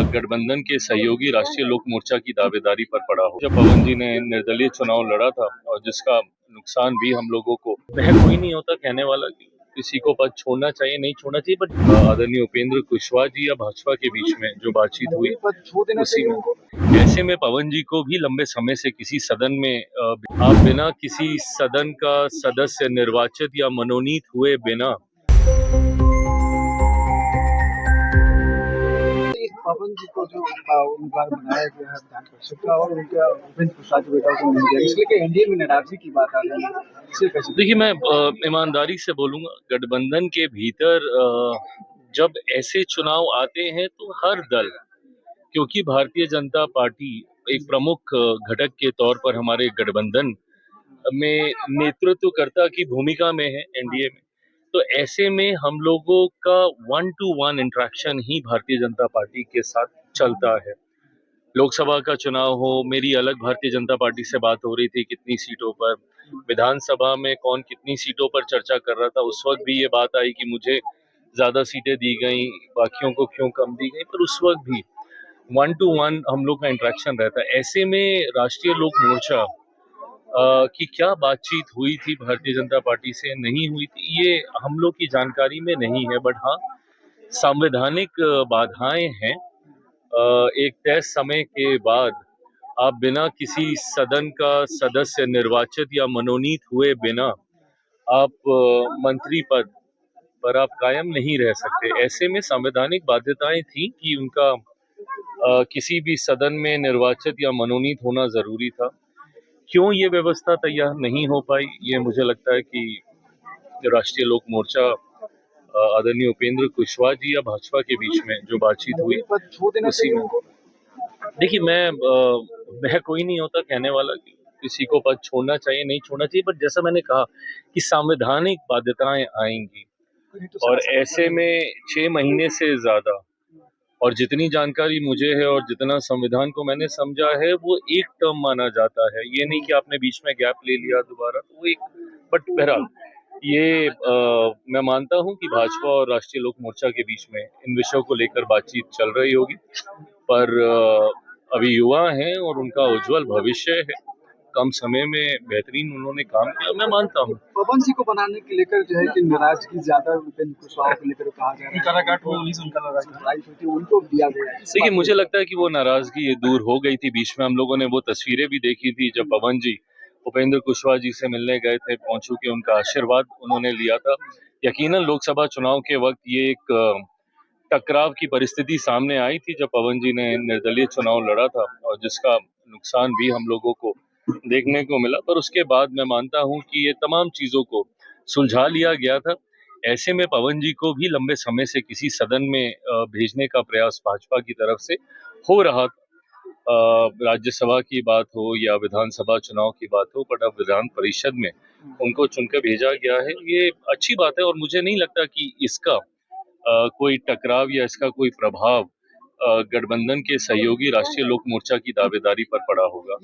गठबंधन के सहयोगी राष्ट्रीय लोक मोर्चा की दावेदारी पर पड़ा हो। जब पवन जी ने निर्दलीय चुनाव लड़ा था और जिसका नुकसान भी हम लोगों को, वह कोई नहीं होता कहने वाला कि किसी को पद छोड़ना चाहिए नहीं छोड़ना चाहिए, बट आदरणीय उपेंद्र कुशवाहा जी या भाजपा के बीच में जो बातचीत हुई उसी में ऐसे में पवन जी को भी लंबे समय से किसी सदन में आप बिना किसी सदन का सदस्य निर्वाचित या मनोनीत हुए बिना पवन जी को जो उम्मीदवार बनाया गया है विधान परिषद का और उनका उपेंद्र कुशवाहा के बेटा को मिल गया, इसलिए कि एनडीए में नाराजगी की बात आ रही है, इसे कैसे? देखिए, मैं ईमानदारी से बोलूंगा, गठबंधन के भीतर जब ऐसे चुनाव आते हैं तो हर दल, क्योंकि भारतीय जनता पार्टी एक प्रमुख घटक के तौर पर हमारे गठबंधन में नेतृत्वकर्ता की भूमिका में है एनडीए में, तो ऐसे में हम लोगों का 1-to-1 इंटरेक्शन ही भारतीय जनता पार्टी के साथ चलता है। लोकसभा का चुनाव हो, मेरी अलग भारतीय जनता पार्टी से बात हो रही थी कितनी सीटों पर, विधानसभा में कौन कितनी सीटों पर चर्चा कर रहा था, उस वक्त भी ये बात आई कि मुझे ज्यादा सीटें दी गई, बाकियों को क्यों कम दी गई, पर उस वक्त भी 1-to-1 हम लोग का इंटरेक्शन रहता है। ऐसे में राष्ट्रीय लोक मोर्चा की क्या बातचीत हुई थी भारतीय जनता पार्टी से, नहीं हुई थी, ये हम लोग की जानकारी में नहीं है, बट हाँ, संवैधानिक बाधाएं हैं। एक तय समय के बाद आप बिना किसी सदन का सदस्य निर्वाचित या मनोनीत हुए बिना आप मंत्री पद पर आप कायम नहीं रह सकते। ऐसे में संवैधानिक बाध्यताएं थी कि उनका किसी भी सदन में निर्वाचित या मनोनीत होना जरूरी था। क्यों ये व्यवस्था तैयार नहीं हो पाई, ये मुझे लगता है कि राष्ट्रीय लोक मोर्चा आदरणीय उपेंद्र कुशवाहा जी या भाजपा के बीच में जो बातचीत हुई उसी में। देखिए, मैं कोई नहीं होता कहने वाला कि किसी को पद छोड़ना चाहिए नहीं छोड़ना चाहिए, बट जैसा मैंने कहा कि संवैधानिक बाध्यताएं आएंगी और ऐसे में 6 महीने से ज्यादा, और जितनी जानकारी मुझे है और जितना संविधान को मैंने समझा है, वो एक टर्म माना जाता है। ये नहीं कि आपने बीच में गैप ले लिया दोबारा, तो वो एक, बट बहरहाल ये मैं मानता हूं कि भाजपा और राष्ट्रीय लोक मोर्चा के बीच में इन विषयों को लेकर बातचीत चल रही होगी, पर अभी युवा हैं और उनका उज्जवल भविष्य है। कम समय में बेहतरीन उन्होंने काम किया, मैं मानता हूँ। पवन जी को बनाने के लेकर जो है कि नाराजगी ज्यादा उपेंद्र कुशवाहा को लेकर कहा जा रहा है, उनको दिया गया है। देखिए, मुझे लगता है कि वो नाराजगी दूर हो गई थी। बीच में हम लोगों ने वो तस्वीरें भी देखी थी जब पवन जी उपेंद्र कुशवाहा जी से मिलने गए थे, पहुंचू के उनका आशीर्वाद उन्होंने लिया था। यकीनन लोकसभा चुनाव के वक्त ये एक टकराव की परिस्थिति सामने आई थी जब पवन जी ने निर्दलीय चुनाव लड़ा था और जिसका नुकसान भी हम लोगों को देखने को मिला, पर उसके बाद मैं मानता हूं कि ये तमाम चीजों को सुलझा लिया गया था। ऐसे में पवन जी को भी लंबे समय से किसी सदन में भेजने का प्रयास भाजपा की तरफ से हो रहा था। राज्यसभा की बात हो या विधानसभा चुनाव की बात हो, बट अब विधान परिषद में उनको चुनकर भेजा गया है, ये अच्छी बात है और मुझे नहीं लगता कि इसका कोई टकराव या इसका कोई प्रभाव गठबंधन के सहयोगी राष्ट्रीय लोक मोर्चा की दावेदारी पर पड़ा होगा।